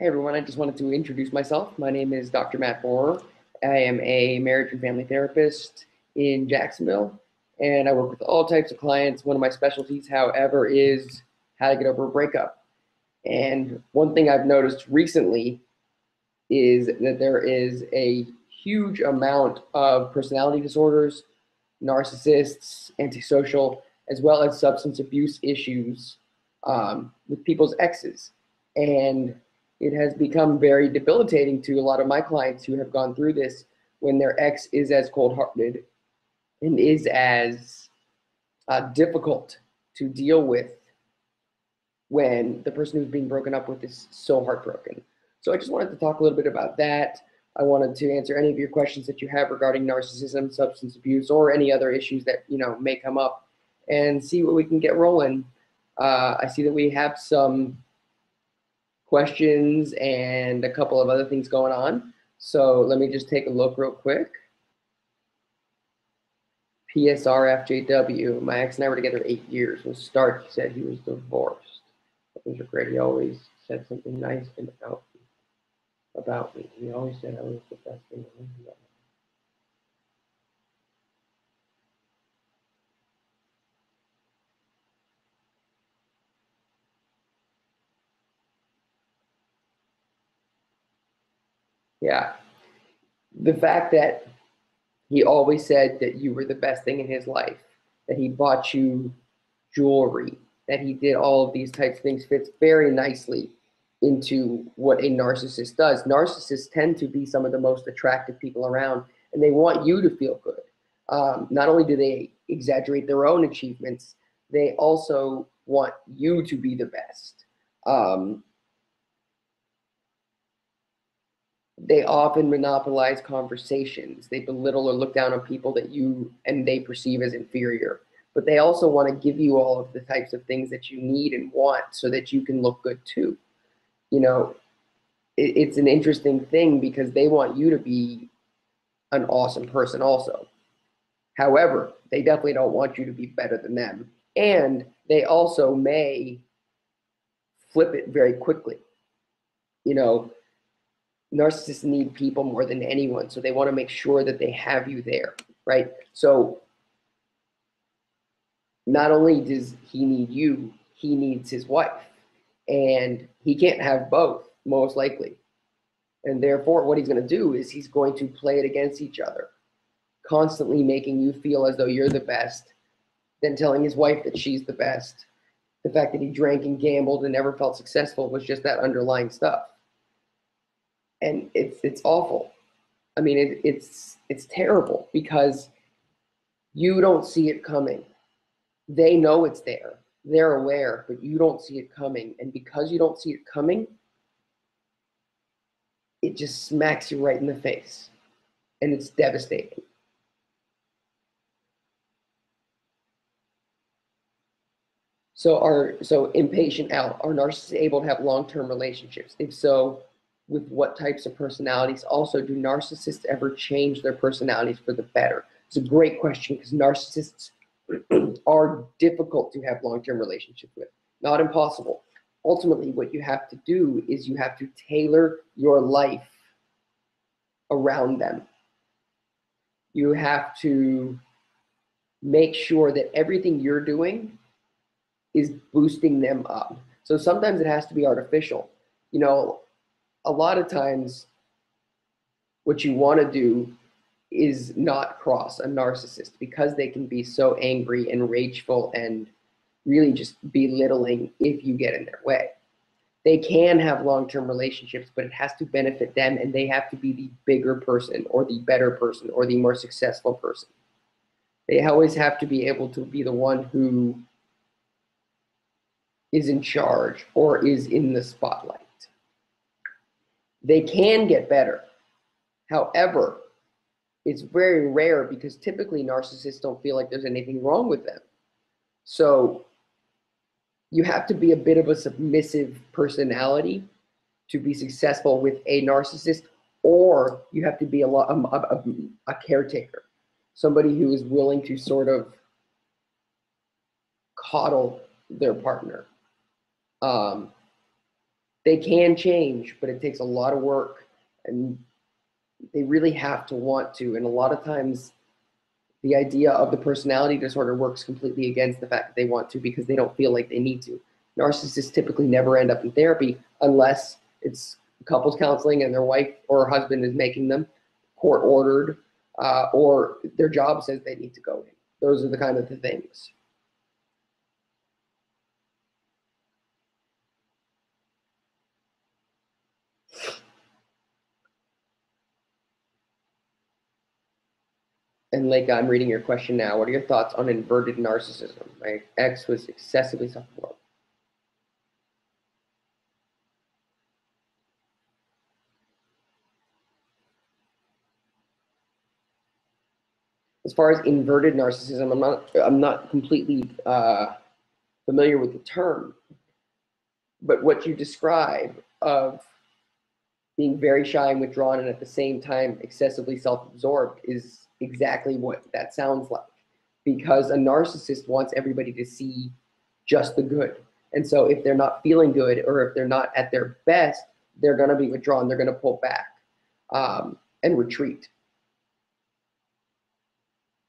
Hey everyone, I just wanted to introduce myself. My name is Dr. Matt Borer. I am a marriage and family therapist in Jacksonville, and I work with all types of clients. One of my specialties, however, is how to get over a breakup. And one thing I've noticed recently is that there is a huge amount of personality disorders, narcissists, antisocial, as well as substance abuse issues with people's exes. And it has become very debilitating to a lot of my clients who have gone through this when their ex is as cold-hearted and is as difficult to deal with when the person who's being broken up with is so heartbroken. So I just wanted to talk a little bit about that. I wanted to answer any of your questions that you have regarding narcissism, substance abuse, or any other issues that may come up, and see what we can get rolling. I see that we have some questions and a couple of other things going on. So let me just take a look real quick. PSRFJW. My ex and I were together 8 years. When Stark said he was divorced. Things are great. He always said something nice about me. He always said I was the best thing about me. Yeah. The fact that he always said that you were the best thing in his life, that he bought you jewelry, that he did all of these types of things fits very nicely into what a narcissist does. Narcissists tend to be some of the most attractive people around, and they want you to feel good. Not only do they exaggerate their own achievements, they also want you to be the best. They often monopolize conversations. They belittle or look down on people that you and they perceive as inferior. But they also want to give you all of the types of things that you need and want so that you can look good too. You know, it's an interesting thing because they want you to be an awesome person also. However, they definitely don't want you to be better than them. And they also may flip it very quickly. You know, narcissists need people more than anyone, so they want to make sure that they have you there, right? So not only does he need you, he needs his wife, and he can't have both, most likely. And therefore, what he's going to do is he's going to play it against each other, constantly making you feel as though you're the best, then telling his wife that she's the best. The fact that he drank and gambled and never felt successful was just that underlying stuff. And it's awful. I mean, it's terrible because you don't see it coming. They know it's there. They're aware, but you don't see it coming. And because you don't see it coming, it just smacks you right in the face. And it's devastating. So impatient out, are narcissists able to have long-term relationships? If so, with what types of personalities? Also, do narcissists ever change their personalities for the better? It's a great question because narcissists are difficult to have long-term relationships with. Not impossible. Ultimately, what you have to do is you have to tailor your life around them. You have to make sure that everything you're doing is boosting them up. So sometimes it has to be artificial. You know, a lot of times what you want to do is not cross a narcissist because they can be so angry and rageful and really just belittling if you get in their way. They can have long-term relationships, but it has to benefit them, and they have to be the bigger person or the better person or the more successful person. They always have to be able to be the one who is in charge or is in the spotlight. They can get better. However, it's very rare because typically narcissists don't feel like there's anything wrong with them. So you have to be a bit of a submissive personality to be successful with a narcissist, or you have to be a caretaker, somebody who is willing to sort of coddle their partner. They can change, but it takes a lot of work, and they really have to want to. And a lot of times the idea of the personality disorder works completely against the fact that they want to, because they don't feel like they need to. Narcissists typically never end up in therapy unless it's couples counseling and their wife or husband is making them, court ordered, or their job says they need to go in. Those are the kind of the things. And like, I'm reading your question now. What are your thoughts on inverted narcissism? My ex was excessively self-absorbed. As far as inverted narcissism, I'm not completely familiar with the term, but what you describe of being very shy and withdrawn and at the same time excessively self-absorbed is exactly what that sounds like. Because a narcissist wants everybody to see just the good. And so if they're not feeling good, or if they're not at their best, they're going to be withdrawn. They're going to pull back and retreat.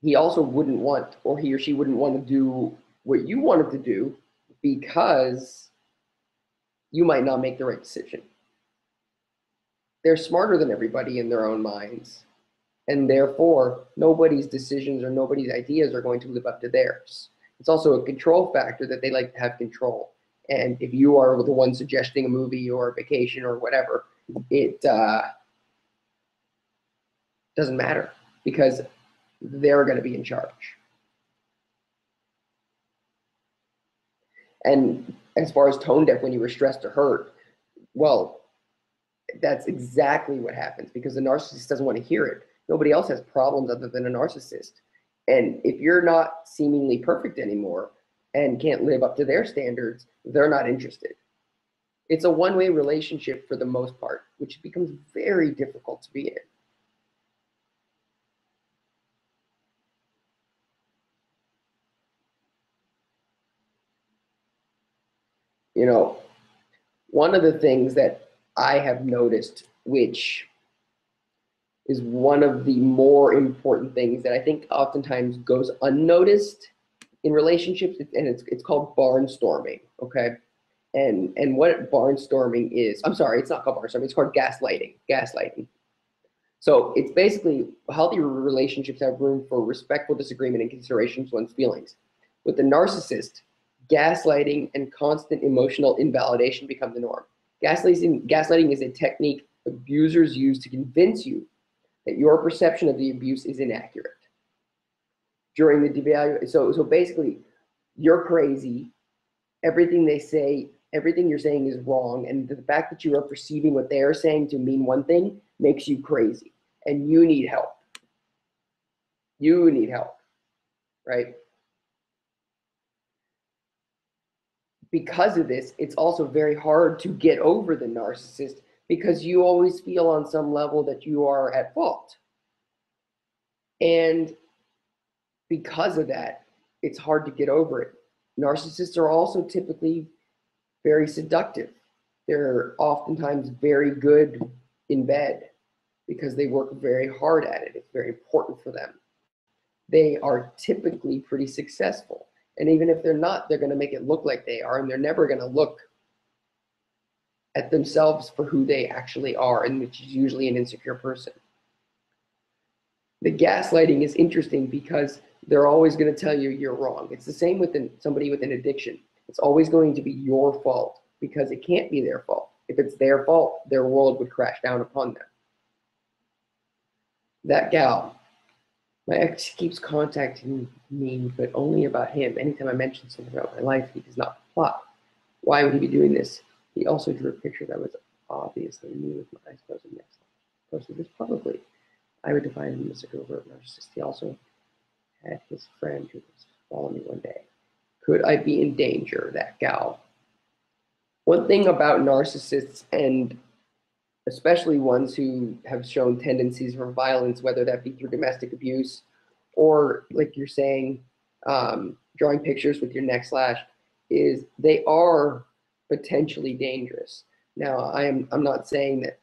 He also wouldn't want, or he or she wouldn't want to do what you wanted to do, because you might not make the right decision. They're smarter than everybody in their own minds, and therefore nobody's decisions or nobody's ideas are going to live up to theirs. It's also a control factor, that they like to have control. And if you are the one suggesting a movie or a vacation or whatever, it doesn't matter, because they're going to be in charge. And as far as tone deaf when you were stressed or hurt, well, that's exactly what happens, because the narcissist doesn't want to hear it. Nobody else has problems other than a narcissist. And if you're not seemingly perfect anymore and can't live up to their standards, they're not interested. It's a one-way relationship for the most part, which becomes very difficult to be in. You know, one of the things that I have noticed, which is one of the more important things that I think oftentimes goes unnoticed in relationships, and it's called barnstorming, okay? And what barnstorming is, I'm sorry, it's not called barnstorming, it's called gaslighting. Gaslighting. So it's basically, healthy relationships have room for respectful disagreement and consideration of one's feelings. With the narcissist, gaslighting and constant emotional invalidation become the norm. Gaslighting is a technique abusers use to convince you that your perception of the abuse is inaccurate. During the devaluation, so basically, you're crazy. Everything they say, everything you're saying is wrong, and the fact that you are perceiving what they are saying to mean one thing makes you crazy, and you need help. You need help, right? Because of this, it's also very hard to get over the narcissist, because you always feel on some level that you are at fault. And because of that, it's hard to get over it. Narcissists are also typically very seductive. They're oftentimes very good in bed because they work very hard at it. It's very important for them. They are typically pretty successful. And even if they're not, they're going to make it look like they are, and they're never going to look at themselves for who they actually are, and which is usually an insecure person. The gaslighting is interesting because they're always going to tell you you're wrong. It's the same with somebody with an addiction. It's always going to be your fault, because it can't be their fault. If it's their fault, their world would crash down upon them. That gal, my ex keeps contacting me, but only about him. Anytime I mention something about my life, he does not reply. Why would he be doing this? He also drew a picture that was obviously me with my eyes closed and next. Posted this publicly. I would define him as a covert narcissist. He also had his friend who was following me one day. Could I be in danger, that gal? One thing about narcissists, and especially ones who have shown tendencies for violence, whether that be through domestic abuse or, like you're saying, drawing pictures with your neck slash, is they are potentially dangerous. Now, I'm not saying that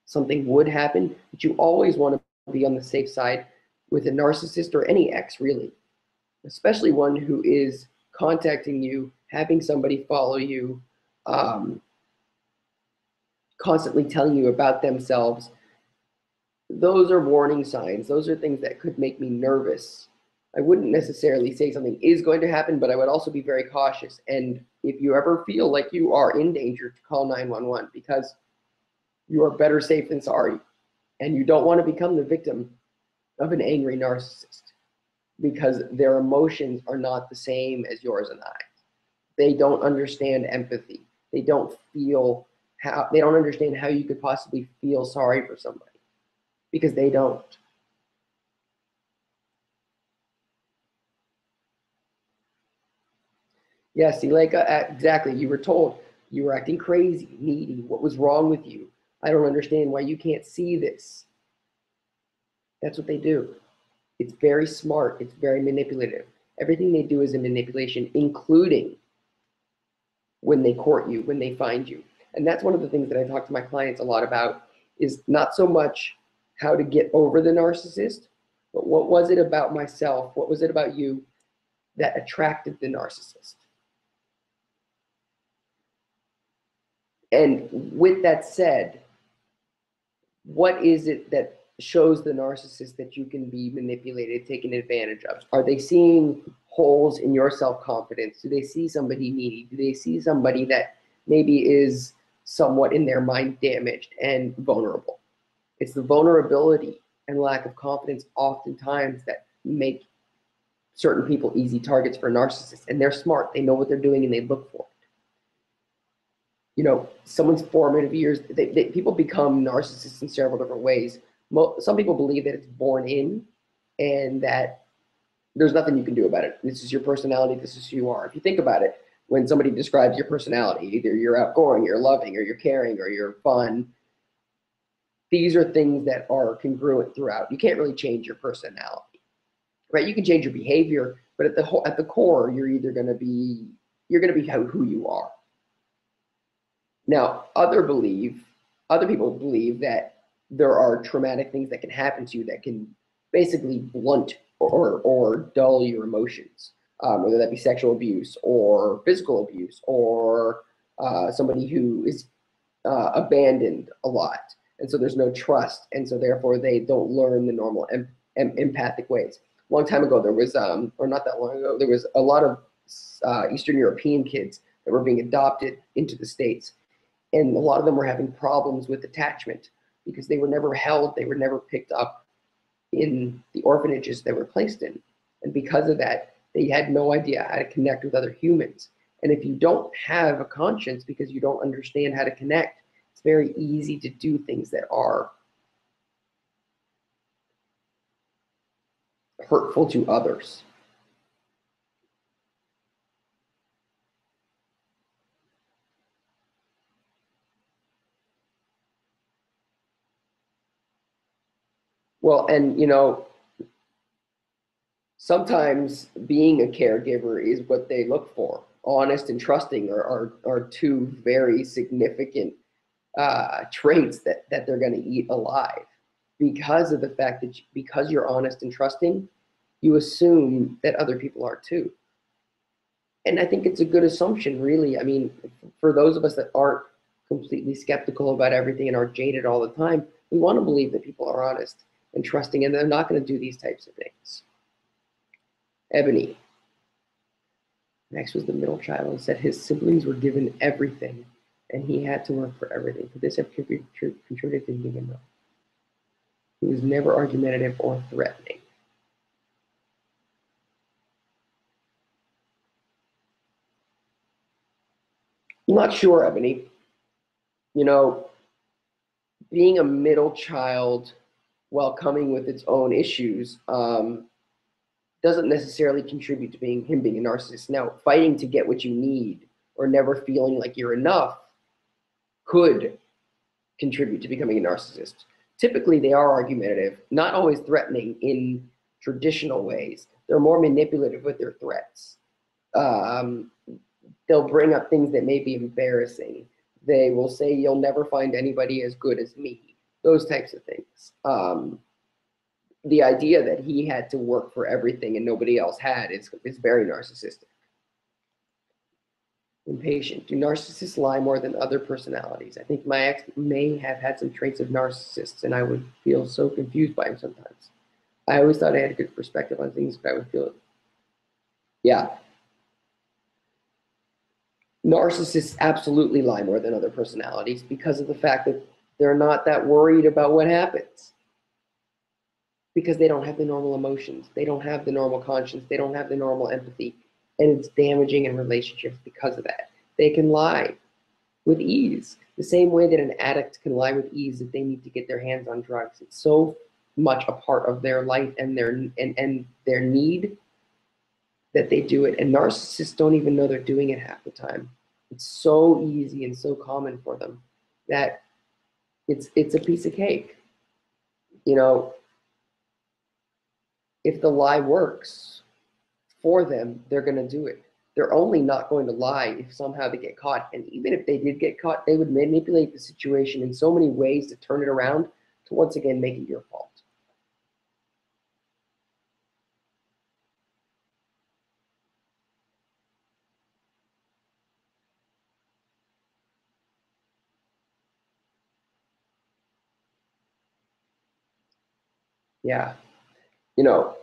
something would happen, but you always want to be on the safe side with a narcissist or any ex, really, especially one who is contacting you, having somebody follow you, um, constantly telling you about themselves. Those are warning signs. Those are things that could make me nervous. I wouldn't necessarily say something is going to happen, but I would also be very cautious. And if you ever feel like you are in danger, to call 911, because you are better safe than sorry. And you don't want to become the victim of an angry narcissist, because their emotions are not the same as yours and I. They don't understand empathy. They don't understand how you could possibly feel sorry for somebody, because they don't. Yeah, see, like exactly, you were told you were acting crazy, needy. What was wrong with you? I don't understand why you can't see this. That's what they do. It's very smart. It's very manipulative. Everything they do is a manipulation, including when they court you, when they find you. And that's one of the things that I talk to my clients a lot about, is not so much how to get over the narcissist, but what was it about myself? What was it about you that attracted the narcissist? And with that said, what is it that shows the narcissist that you can be manipulated, taken advantage of? Are they seeing holes in your self-confidence? Do they see somebody needy? Do they see somebody that maybe is somewhat in their mind damaged and vulnerable? It's the vulnerability and lack of confidence oftentimes that make certain people easy targets for narcissists. And they're smart. They know what they're doing and they look for it. You know, someone's formative years, people become narcissists in several different ways. Some people believe that it's born in and that there's nothing you can do about it. This is your personality. This is who you are. If you think about it, when somebody describes your personality, either you're outgoing, you're loving, or you're caring, or you're fun, these are things that are congruent throughout. You can't really change your personality, right? You can change your behavior, but at the core, you're going to be who you are. Now, other people believe that there are traumatic things that can happen to you that can basically blunt or dull your emotions, whether that be sexual abuse or physical abuse, or somebody who is abandoned a lot, and so there's no trust, and so therefore they don't learn the normal empathic ways. A long time ago, there was, or not that long ago, there was a lot of Eastern European kids that were being adopted into the States. And a lot of them were having problems with attachment because they were never held, they were never picked up in the orphanages they were placed in. And because of that, they had no idea how to connect with other humans. And if you don't have a conscience because you don't understand how to connect, it's very easy to do things that are hurtful to others. Well, and you know, sometimes being a caregiver is what they look for. Honest and trusting are two very significant traits that they're going to eat alive, because of the fact that because you're honest and trusting, you assume that other people are too. And I think it's a good assumption, really. I mean, for those of us that aren't completely skeptical about everything and are jaded all the time, we want to believe that people are honest and trusting, and they're not going to do these types of things. Ebony. Next was the middle child, and said his siblings were given everything, and he had to work for everything. Could this have contributed to him enough? He was never argumentative or threatening. I'm not sure, Ebony. You know, being a middle child while coming with its own issues doesn't necessarily contribute to him being a narcissist. Now, fighting to get what you need or never feeling like you're enough could contribute to becoming a narcissist. Typically, they are argumentative, not always threatening in traditional ways. They're more manipulative with their threats. They'll bring up things that may be embarrassing. They will say, you'll never find anybody as good as me. Those types of things. The idea that he had to work for everything and nobody else had is very narcissistic. Impatient. Do narcissists lie more than other personalities? I think my ex may have had some traits of narcissists, and I would feel so confused by him sometimes. I always thought I had a good perspective on things, but I would feel, yeah. Narcissists absolutely lie more than other personalities because of the fact that they're not that worried about what happens. Because they don't have the normal emotions. They don't have the normal conscience. They don't have the normal empathy. And it's damaging in relationships because of that. They can lie with ease, the same way that an addict can lie with ease if they need to get their hands on drugs. It's so much a part of their life and their need that they do it. And narcissists don't even know they're doing it half the time. It's so easy and so common for them that it's a piece of cake. You know, if the lie works for them, they're going to do it. They're only not going to lie if somehow they get caught. And even if they did get caught, they would manipulate the situation in so many ways to turn it around to once again make it your fault. Yeah. You know,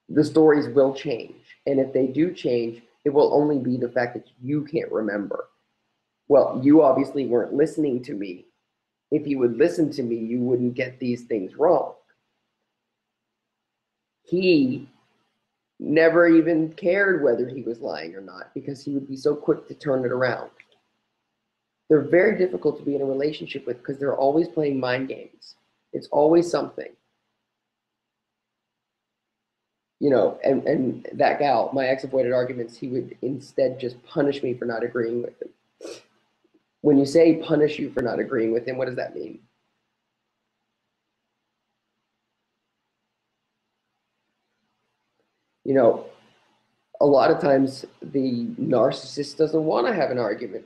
the stories will change. And if they do change, it will only be the fact that you can't remember. Well, you obviously weren't listening to me. If you would listen to me, you wouldn't get these things wrong. He never even cared whether he was lying or not because he would be so quick to turn it around. They're very difficult to be in a relationship with because they're always playing mind games. It's always something. You know, and that gal, my ex avoided arguments, he would instead just punish me for not agreeing with him. When you say punish you for not agreeing with him, what does that mean? You know, a lot of times the narcissist doesn't want to have an argument.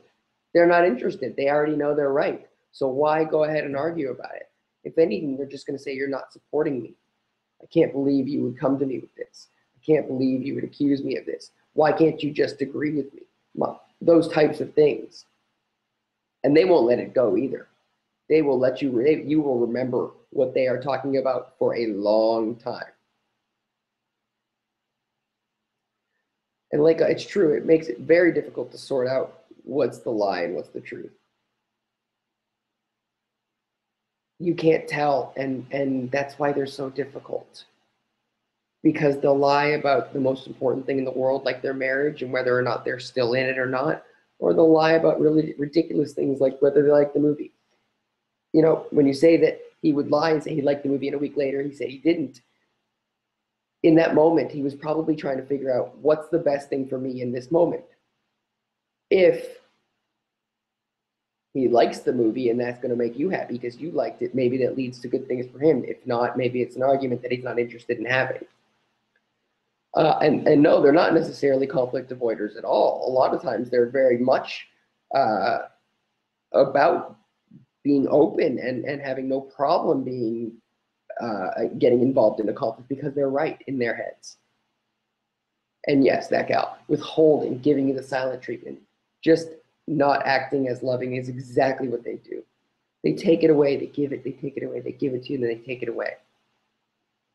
They're not interested. They already know they're right. So why go ahead and argue about it? If anything, they're just going to say, you're not supporting me. I can't believe you would come to me with this. I can't believe you would accuse me of this. Why can't you just agree with me? Those types of things. And they won't let it go either. They will let you, you will remember what they are talking about for a long time. And like it's true, it makes it very difficult to sort out what's the lie and what's the truth. You can't tell, and that's why they're so difficult. Because they'll lie about the most important thing in the world, like their marriage and whether or not they're still in it or not, or they'll lie about really ridiculous things like whether they like the movie. You know, when you say that he would lie and say he liked the movie and a week later he said he didn't, in that moment, he was probably trying to figure out what's the best thing for me in this moment. If he likes the movie and that's going to make you happy because you liked it, maybe that leads to good things for him. If not, maybe it's an argument that he's not interested in having. And no, they're not necessarily conflict avoiders at all. A lot of times they're very much about being open and having no problem being getting involved in a conflict because they're right in their heads. And yes, that gal, withholding, giving you the silent treatment, just not acting as loving is exactly what they do. They take it away, they give it, they take it away, they give it to you, and then they take it away.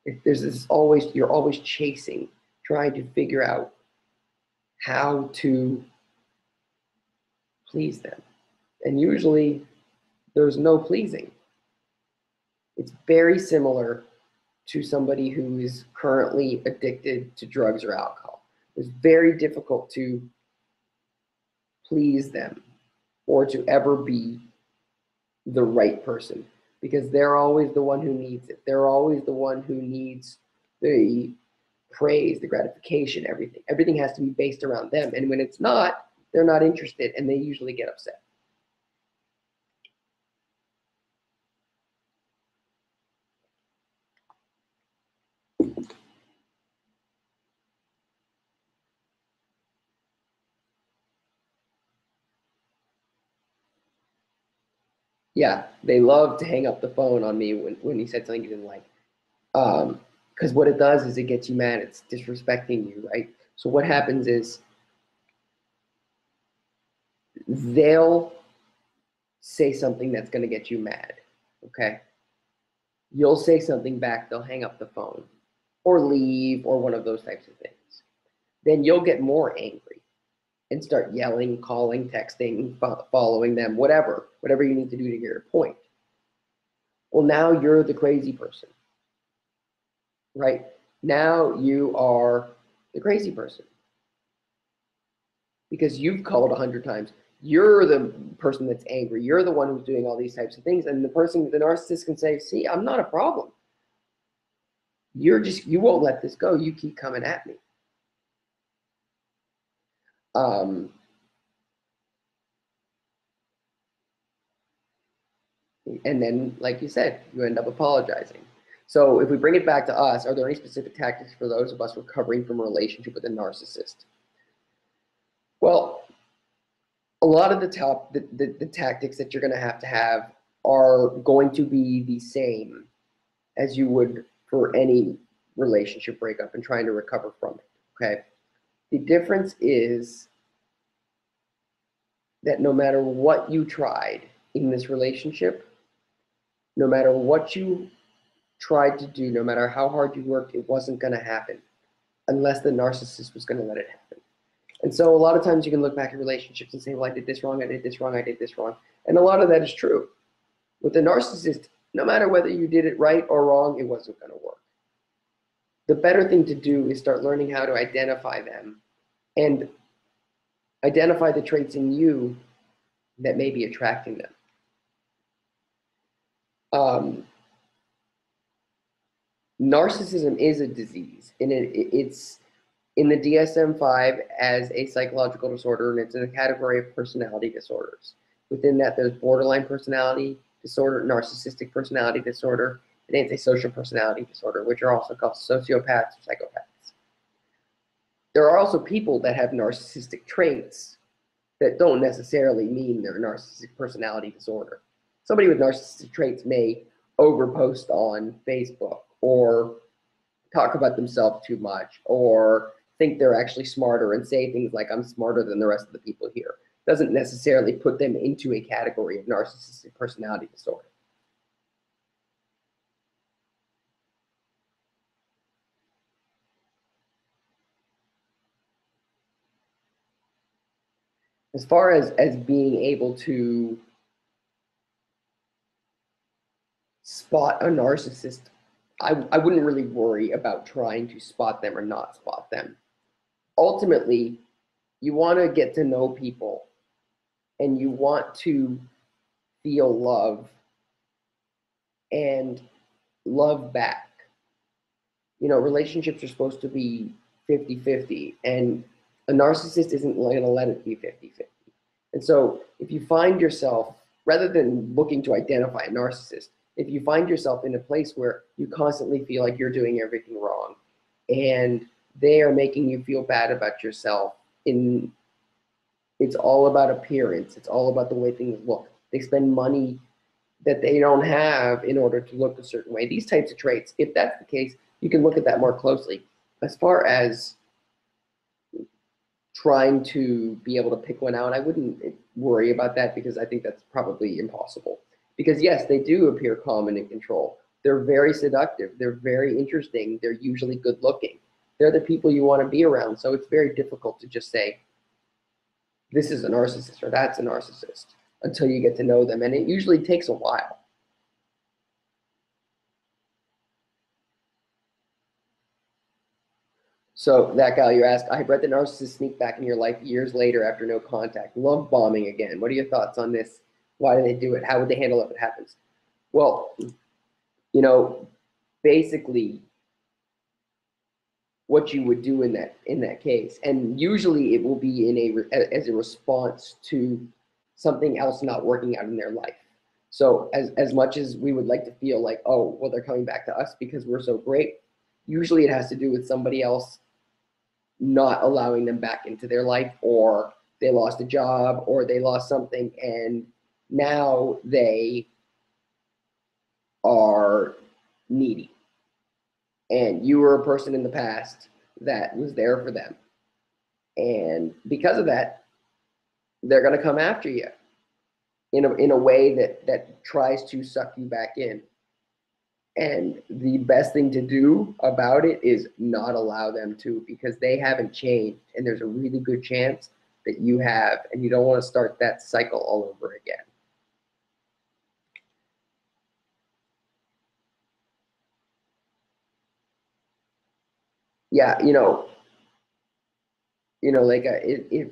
If there's this always, you're always chasing, trying to figure out how to please them. And usually there's no pleasing. It's very similar to somebody who is currently addicted to drugs or alcohol. It's very difficult to please them or to ever be the right person because they're always the one who needs it. They're always the one who needs the praise, the gratification, everything. Everything has to be based around them. And when it's not, they're not interested and they usually get upset. Yeah, they love to hang up the phone on me when you said something you didn't like. Because what it does is it gets you mad. It's disrespecting you, right? So what happens is they'll say something that's going to get you mad. Okay. You'll say something back, they'll hang up the phone or leave or one of those types of things. Then you'll get more angry and start yelling, calling, texting, following them, whatever you need to do to get your point. Well, now you're the crazy person, right? Now you are the crazy person because you've called 100 times. You're the person that's angry. You're the one who's doing all these types of things. And the narcissist can say, see, I'm not a problem. You won't let this go. You keep coming at me. Um, and then, like you said, you end up apologizing. So if we bring it back to us, are there any specific tactics for those of us recovering from a relationship with a narcissist? Well, a lot of the tactics that you're going to have are going to be the same as you would for any relationship breakup and trying to recover from it. Okay. The difference is that no matter what you tried in this relationship, no matter what you tried to do, no matter how hard you worked, it wasn't going to happen unless the narcissist was going to let it happen. And so a lot of times you can look back at relationships and say, well, I did this wrong, I did this wrong, I did this wrong. And a lot of that is true. With the narcissist, no matter whether you did it right or wrong, it wasn't going to work. The better thing to do is start learning how to identify them and identify the traits in you that may be attracting them. Narcissism is a disease, and it's in the DSM-5 as a psychological disorder, and it's in a category of personality disorders. Within that, there's borderline personality disorder, narcissistic personality disorder, and antisocial personality disorder, which are also called sociopaths or psychopaths. There are also people that have narcissistic traits that don't necessarily mean they're a narcissistic personality disorder. Somebody with narcissistic traits may overpost on Facebook or talk about themselves too much or think they're actually smarter and say things like, I'm smarter than the rest of the people here. Doesn't necessarily put them into a category of narcissistic personality disorder. As far as being able to spot a narcissist, I wouldn't really worry about trying to spot them or not spot them. Ultimately, you want to get to know people and you want to feel love and love back. You know, relationships are supposed to be 50-50, and a narcissist isn't going to let it be 50-50. And so if you find yourself, rather than looking to identify a narcissist, if you find yourself in a place where you constantly feel like you're doing everything wrong and they are making you feel bad about yourself, it's all about appearance, it's all about the way things look. They spend money that they don't have in order to look a certain way. These types of traits, if that's the case, you can look at that more closely. As far as trying to be able to pick one out, I wouldn't worry about that because I think that's probably impossible. Because yes, they do appear calm and in control. They're very seductive. They're very interesting. They're usually good looking. They're the people you want to be around. So it's very difficult to just say, this is a narcissist or that's a narcissist until you get to know them. And it usually takes a while. So that gal you asked, I read the narcissist sneak back in your life years later after no contact. Love bombing again. What are your thoughts on this? Why do they do it? How would they handle it if it happens? Well, you know, basically what you would do in that case, and usually it will be as a response to something else not working out in their life. So as much as we would like to feel like, oh, well, they're coming back to us because we're so great, usually it has to do with somebody else not allowing them back into their life, or they lost a job, or they lost something, and now they are needy. And you were a person in the past that was there for them. And because of that, they're going to come after you in a way that tries to suck you back in. And the best thing to do about it is not allow them to, because they haven't changed. And there's a really good chance that you have, and you don't want to start that cycle all over again. Yeah, like if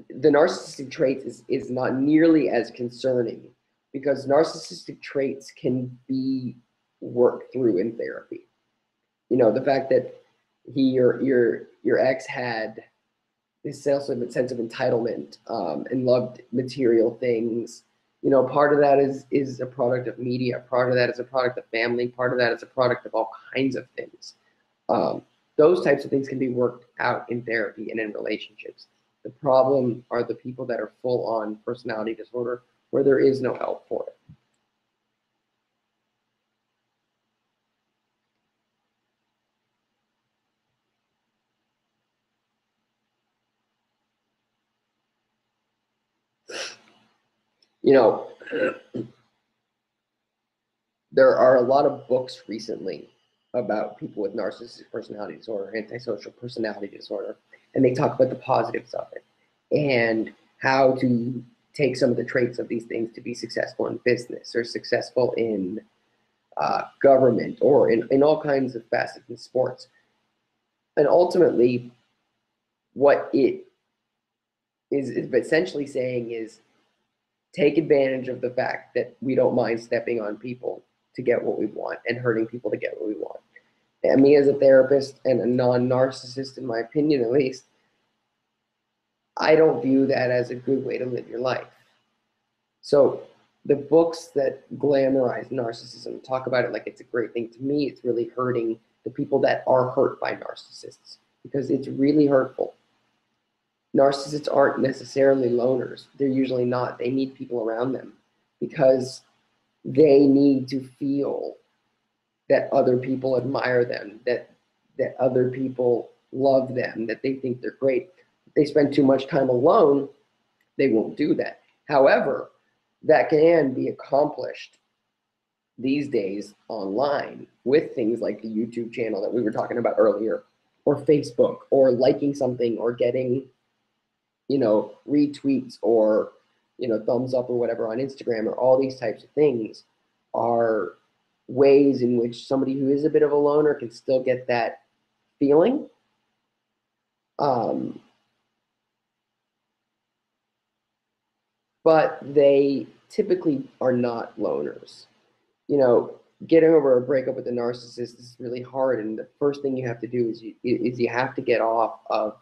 the narcissistic traits is not nearly as concerning, because narcissistic traits can be worked through in therapy. The fact that your ex had this sense of entitlement, and loved material things. Part of that is a product of media. Part of that is a product of family. Part of that is a product of all kinds of things. Um, those types of things can be worked out in therapy and in relationships. The problem are the people that are full on personality disorder, where there is no help for it. You know, there are a lot of books recently about people with narcissistic personality disorder, antisocial personality disorder, and they talk about the positives of it and how to take some of the traits of these things to be successful in business or successful in government or in all kinds of facets in sports. And ultimately, what it is essentially saying is take advantage of the fact that we don't mind stepping on people to get what we want and hurting people to get what we want. And me as a therapist and a non-narcissist, in my opinion at least, I don't view that as a good way to live your life. So the books that glamorize narcissism talk about it like it's a great thing. To me, it's really hurting the people that are hurt by narcissists, because it's really hurtful. Narcissists aren't necessarily loners. They're usually not. They need people around them because they need to feel that other people admire them, that other people love them, that they think they're great. If they spend too much time alone, they won't do that. However, that can be accomplished these days online with things like the YouTube channel that we were talking about earlier, or Facebook, or liking something, or getting, retweets, or, thumbs up or whatever on Instagram, or all these types of things are ways in which somebody who is a bit of a loner can still get that feeling. But they typically are not loners. Getting over a breakup with a narcissist is really hard, and the first thing you have to do is you have to get off of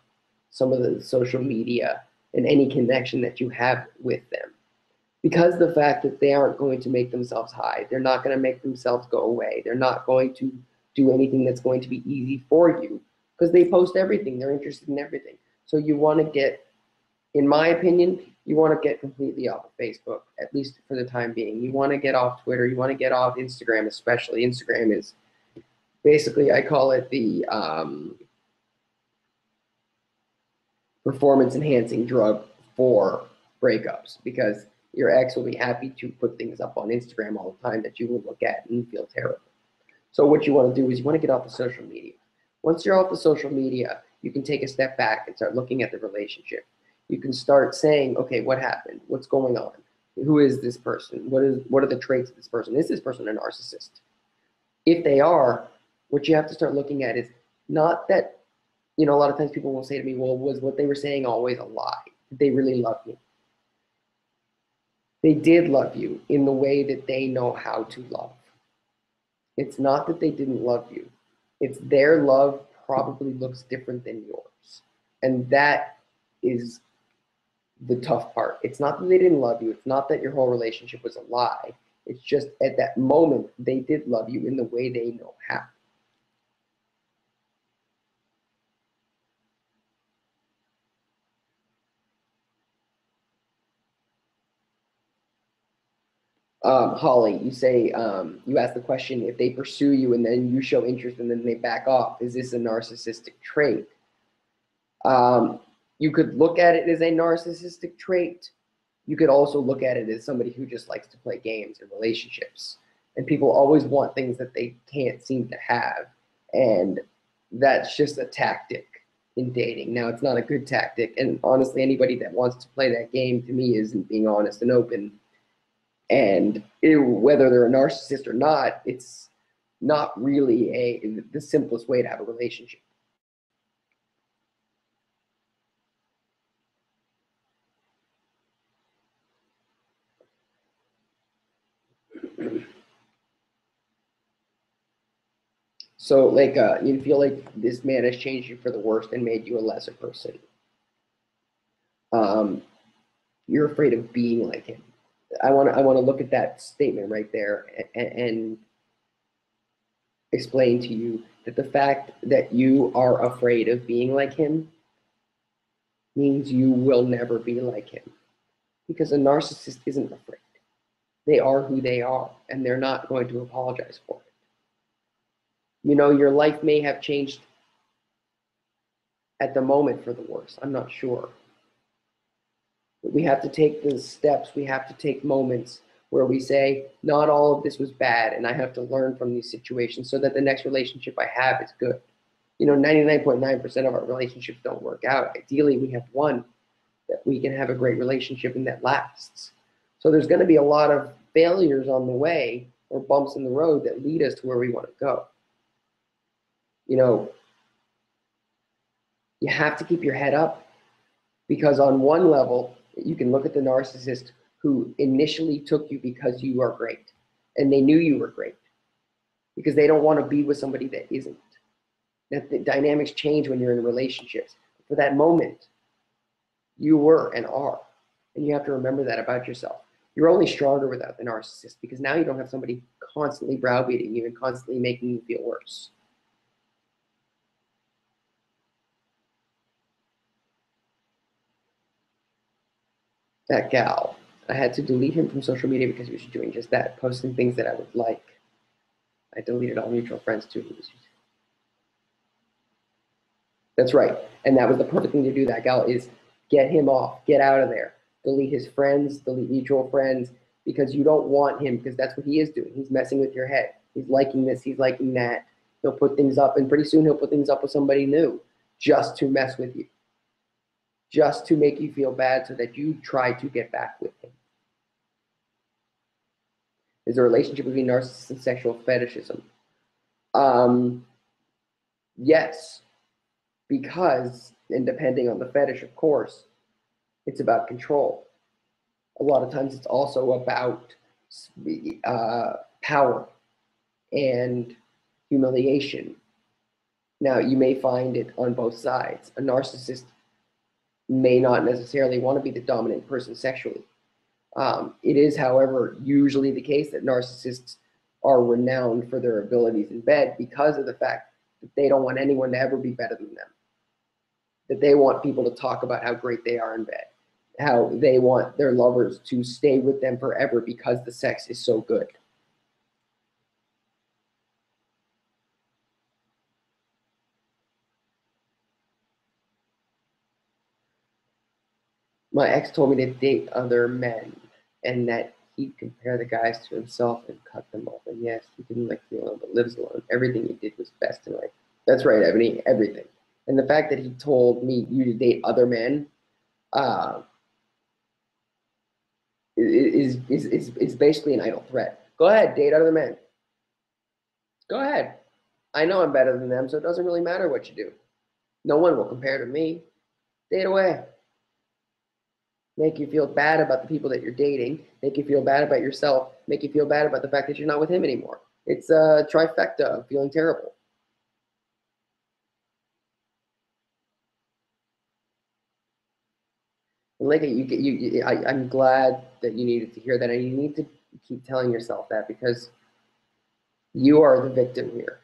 some of the social media and any connection that you have with them, because the fact that they aren't going to make themselves hide, they're not going to make themselves go away, they're not going to do anything that's going to be easy for you, because they post everything, they're interested in everything. So you want to get, in my opinion, you want to get completely off of Facebook, at least for the time being. You want to get off Twitter. You want to get off Instagram, especially. Instagram is basically, I call it the performance-enhancing drug for breakups, because your ex will be happy to put things up on Instagram all the time that you will look at and feel terrible. So what you want to do is you want to get off the social media. Once you're off the social media, you can take a step back and start looking at the relationship. You can start saying, okay, what happened? What's going on? Who is this person? What are the traits of this person? Is this person a narcissist? If they are, what you have to start looking at is not that, a lot of times people will say to me, well, was what they were saying always a lie? Did they really love me? They did love you in the way that they know how to love. It's not that they didn't love you. It's their love probably looks different than yours. And that is the tough part. It's not that they didn't love you. It's not that your whole relationship was a lie. It's just at that moment, they did love you in the way they know how. Holly, you say, you ask the question, if they pursue you and then you show interest and then they back off, is this a narcissistic trait? You could look at it as a narcissistic trait. You could also look at it as somebody who just likes to play games in relationships. And people always want things that they can't seem to have. And that's just a tactic in dating. Now, it's not a good tactic. And honestly, anybody that wants to play that game, to me, isn't being honest and open. And whether they're a narcissist or not, it's not really the simplest way to have a relationship. So, like, you feel like this man has changed you for the worst and made you a lesser person. You're afraid of being like him. I want to look at that statement right there and explain to you that the fact that you are afraid of being like him means you will never be like him, because a narcissist isn't afraid. They are who they are, and they're not going to apologize for it. You know, your life may have changed at the moment for the worse. I'm not sure. But we have to take the steps. We have to take moments where we say, not all of this was bad, and I have to learn from these situations so that the next relationship I have is good. You know, 99.9% of our relationships don't work out. Ideally, we have one that we can have a great relationship and that lasts. So there's going to be a lot of failures on the way or bumps in the road that lead us to where we want to go. You know, you have to keep your head up, because on one level, you can look at the narcissist who initially took you because you are great and they knew you were great, because they don't want to be with somebody that isn't. That the dynamics change when you're in relationships. For that moment, you were and are, and you have to remember that about yourself. You're only stronger without the narcissist, because now you don't have somebody constantly browbeating you and constantly making you feel worse. That gal, I had to delete him from social media because he was doing just that, posting things that I would like. I deleted all mutual friends too. That's right. And that was the perfect thing to do. That gal is get him off, get out of there, delete his friends, delete mutual friends, because you don't want him, because that's what he is doing. He's messing with your head. He's liking this, he's liking that. He'll put things up, and pretty soon he'll put things up with somebody new just to mess with you, just to make you feel bad so that you try to get back with him. Is a relationship between narcissism and sexual fetishism? Yes, because, and depending on the fetish, of course, it's about control. A lot of times it's also about power and humiliation. Now, you may find it on both sides. A narcissist may not necessarily want to be the dominant person sexually. It is, however, usually the case that narcissists are renowned for their abilities in bed because of the fact that they don't want anyone to ever be better than them. That they want people to talk about how great they are in bed, how they want their lovers to stay with them forever because the sex is so good. My ex told me to date other men and that he'd compare the guys to himself and cut them off. And yes, he didn't like to be alone, but lives alone. Everything he did was best in life. That's right, Ebony, everything. And the fact that he told me you to date other men is basically an idle threat. Go ahead, date other men. Go ahead. I know I'm better than them, so it doesn't really matter what you do. No one will compare to me. Date away. Make you feel bad about the people that you're dating, make you feel bad about yourself, make you feel bad about the fact that you're not with him anymore. It's a trifecta of feeling terrible. And like I'm glad that you needed to hear that, and you need to keep telling yourself that, because you are the victim here.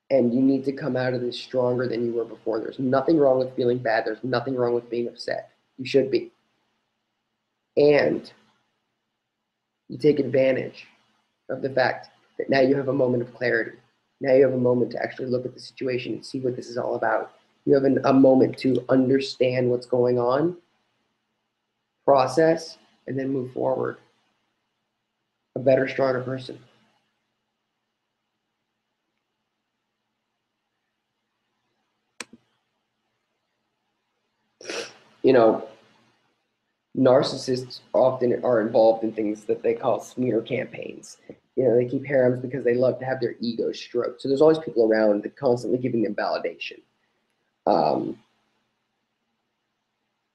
And you need to come out of this stronger than you were before. There's nothing wrong with feeling bad. There's nothing wrong with being upset. You should be. And You take advantage of the fact that now you have a moment of clarity. Now you have a moment to actually look at the situation and see what this is all about. You have a moment to understand what's going on, process, and then move forward. A better, stronger person. You know, narcissists often are involved in things that they call smear campaigns. They keep harems because they love to have their ego stroked. So there's always people around that constantly giving them validation.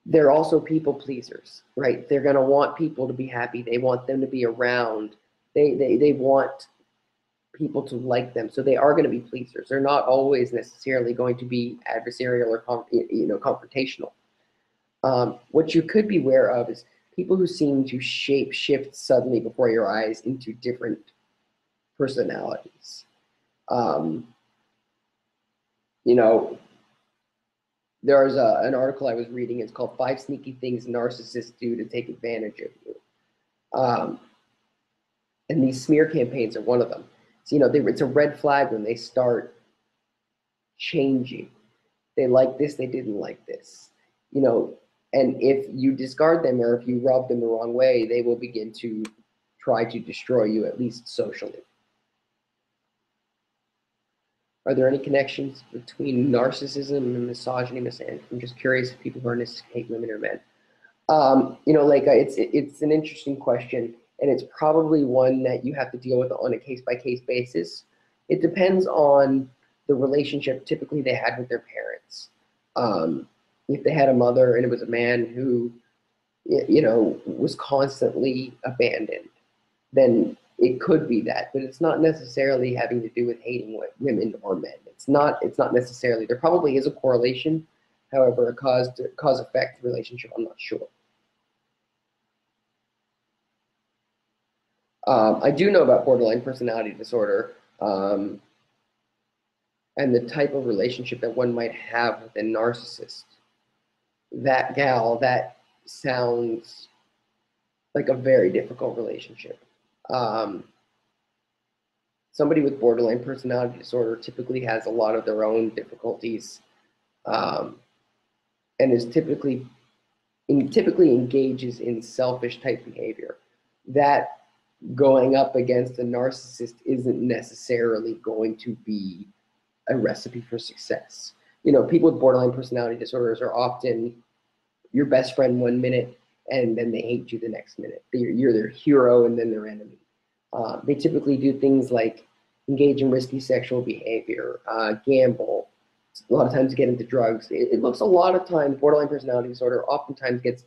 They're also people pleasers, right? They're going to want people to be happy. They want them to be around. They want people to like them. So they are going to be pleasers. They're not always necessarily going to be adversarial or confrontational. What you could be aware of is people who seem to shape shift suddenly before your eyes into different personalities. There's an article I was reading. It's called 5 Sneaky Things Narcissists Do to Take Advantage of You. And these smear campaigns are one of them. So, it's a red flag when they start changing. They like this, they didn't like this. And if you discard them or if you rub them the wrong way, they will begin to try to destroy you, at least socially. Are there any connections between narcissism and misogyny, misandry? I'm just curious if people who are narcissists hate women or men. It's an interesting question, and it's probably one that you have to deal with on a case-by-case basis. It depends on the relationship typically they had with their parents. If they had a mother and it was a man who, was constantly abandoned, then it could be that, but it's not necessarily having to do with hating women or men. It's not necessarily. There probably is a correlation. However, a cause-effect relationship, I'm not sure. I do know about borderline personality disorder and the type of relationship that one might have with a narcissist. That sounds like a very difficult relationship. Somebody with borderline personality disorder typically has a lot of their own difficulties and is typically engages in selfish type behavior. That going up against a narcissist isn't necessarily going to be a recipe for success. People with borderline personality disorders are often your best friend one minute and then they hate you the next minute. You're their hero and then their enemy. They typically do things like engage in risky sexual behavior, gamble, a lot of times get into drugs. It looks a lot of times, borderline personality disorder oftentimes gets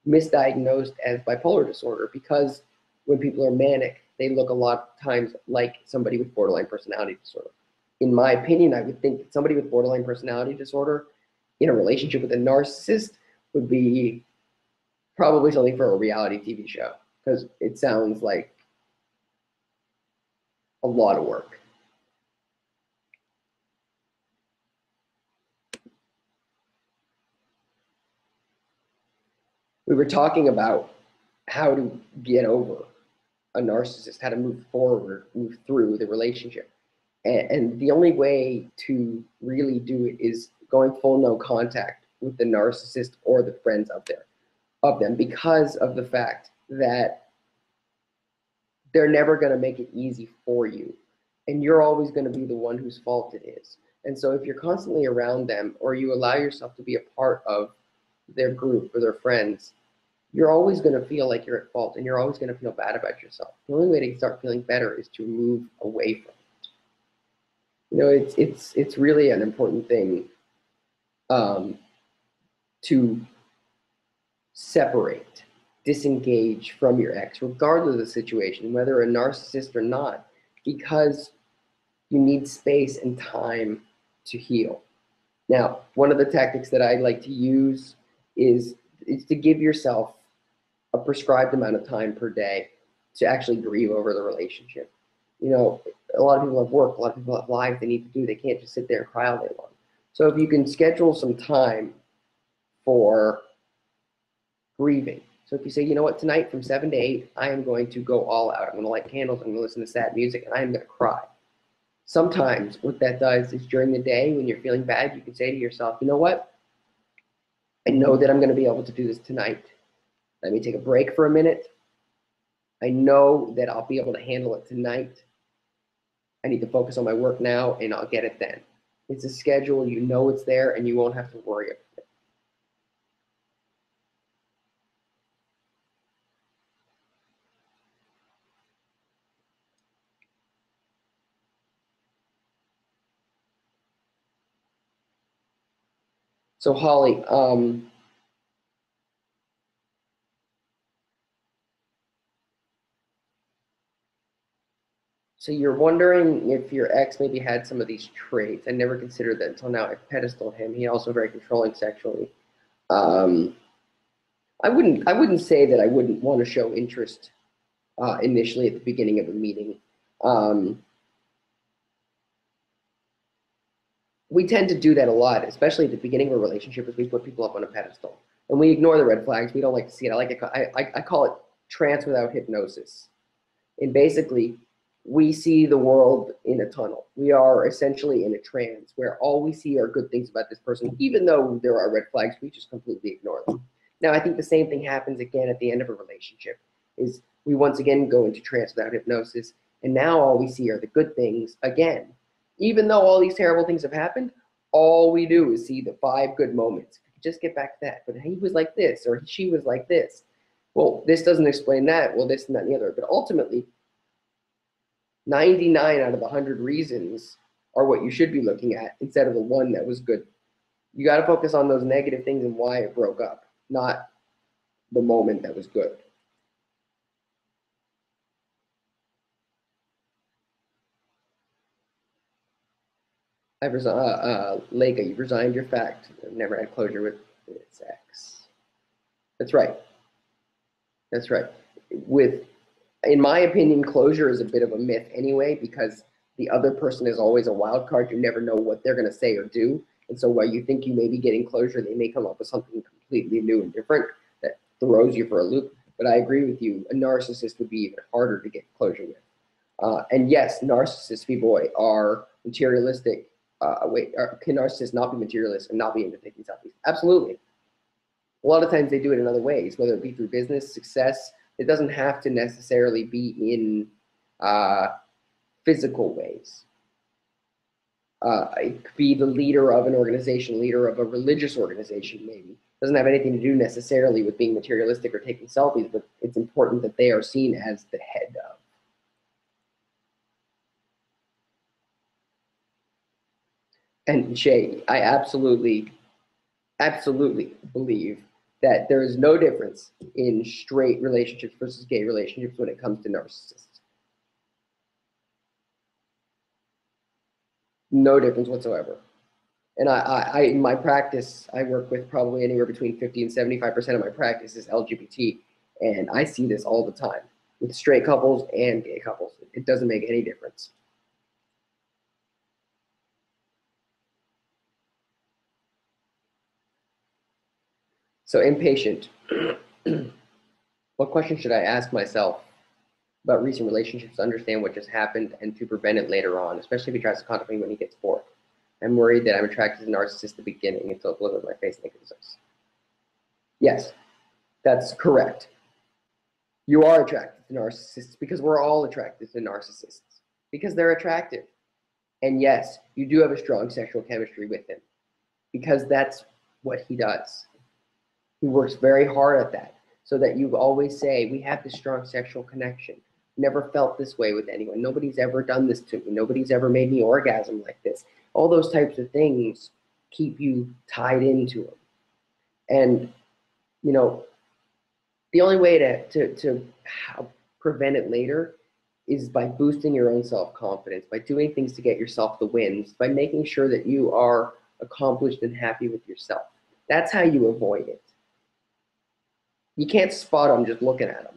misdiagnosed as bipolar disorder because when people are manic, they look a lot of times like somebody with borderline personality disorder. In my opinion, I would think that somebody with borderline personality disorder in a relationship with a narcissist would be probably something for a reality TV show because it sounds like a lot of work. We were talking about how to get over a narcissist, how to move forward, move through the relationship. And the only way to really do it is going full no contact with the narcissist or the friends out there of them, because of the fact that they're never going to make it easy for you. And you're always going to be the one whose fault it is. And so if you're constantly around them or you allow yourself to be a part of their group or their friends, you're always going to feel like you're at fault and you're always going to feel bad about yourself. The only way to start feeling better is to move away from it. It's really an important thing to separate, disengage from your ex, regardless of the situation, whether a narcissist or not, because you need space and time to heal. Now, one of the tactics that I like to use is to give yourself a prescribed amount of time per day to actually grieve over the relationship. A lot of people have work, a lot of people have lives they need to do. They can't just sit there and cry all day long. So if you can schedule some time for grieving, So if you say, you know what, tonight from 7 to 8, I am going to go all out. I'm going to light candles, I'm going to listen to sad music, and I am going to cry. Sometimes what that does is during the day when you're feeling bad, you can say to yourself, you know what, I know that I'm going to be able to do this tonight. Let me take a break for a minute. I know that I'll be able to handle it tonight. I need to focus on my work now, and I'll get it then. It's a schedule, you know it's there, and you won't have to worry about it. So Holly, so you're wondering if your ex maybe had some of these traits. I never considered that until now. I pedestaled him. He also very controlling sexually. Um, I wouldn't say that I wouldn't want to show interest initially at the beginning of a meeting. Um, we tend to do that a lot, especially at the beginning of a relationship, as we put people up on a pedestal and we ignore the red flags. We don't like to see it. I call it trance without hypnosis. And basically, we see the world in a tunnel. We are essentially in a trance where all we see are good things about this person, even though there are red flags, we just completely ignore them. Now, I think the same thing happens again at the end of a relationship, is we once again go into trance without hypnosis, and now all we see are the good things again. Even though all these terrible things have happened, all we do is see the 5 good moments. Just get back to that. But he was like this, or she was like this. Well, this doesn't explain that. Well, this and that and the other. But ultimately, 99 out of the 100 reasons are what you should be looking at instead of the one that was good. You got to focus on those negative things and why it broke up, not the moment that was good. Leica, you've resigned your fact. I've never had closure with sex. That's right. That's right. With, in my opinion, closure is a bit of a myth anyway, because the other person is always a wild card. You never know what they're going to say or do. And so while you think you may be getting closure, they may come up with something completely new and different that throws you for a loop. But I agree with you. A narcissist would be even harder to get closure with. And yes, narcissists, boy, are materialistic. Can narcissists not be materialists and not be into taking selfies? Absolutely. A lot of times they do it in other ways, whether it be through business, success. It doesn't have to necessarily be in physical ways. It could be the leader of an organization, leader of a religious organization, maybe. It doesn't have anything to do necessarily with being materialistic or taking selfies, but it's important that they are seen as the head of. And Shay, I absolutely believe that there is no difference in straight relationships versus gay relationships when it comes to narcissists. No difference whatsoever. And in my practice, I work with probably anywhere between 50 and 75% of my practice is LGBT. And I see this all the time with straight couples and gay couples. It doesn't make any difference. So impatient. What question should I ask myself about recent relationships to understand what just happened and to prevent it later on, especially if he tries to contact me when he gets bored? I'm worried that I'm attracted to narcissists at the beginning until it blows up my face and it goes. Yes, that's correct. You are attracted to narcissists because we're all attracted to narcissists because they're attractive. And yes, you do have a strong sexual chemistry with him because that's what he does. He works very hard at that so that you always say, we have this strong sexual connection. Never felt this way with anyone. Nobody's ever done this to me. Nobody's ever made me orgasm like this. All those types of things keep you tied into them. And, you know, the only way to prevent it later is by boosting your own self-confidence, by doing things to get yourself the wins, by making sure that you are accomplished and happy with yourself. That's how you avoid it. You can't spot them just looking at them.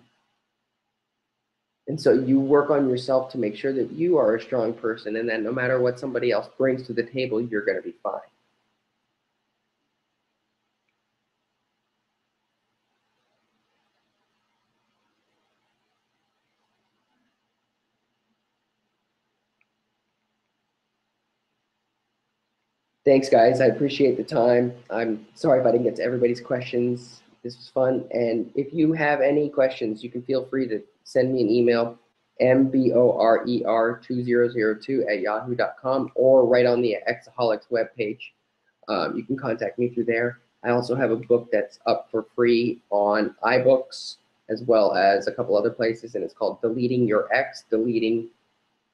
And so you work on yourself to make sure that you are a strong person and that no matter what somebody else brings to the table, you're going to be fine. Thanks, guys. I appreciate the time. I'm sorry if I didn't get to everybody's questions. This was fun. And if you have any questions, you can feel free to send me an email, mborer2002@yahoo.com, or right on the Exaholics webpage. You can contact me through there. I also have a book that's up for free on iBooks, as well as a couple other places, and it's called Deleting Your Ex, Deleting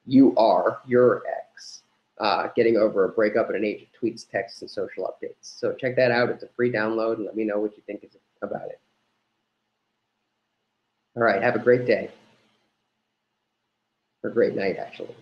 You Are Your Ex. Getting over a breakup in an age of tweets, texts, and social updates. So check that out. It's a free download, and let me know what you think about it. All right, have a great day. Or a great night, actually.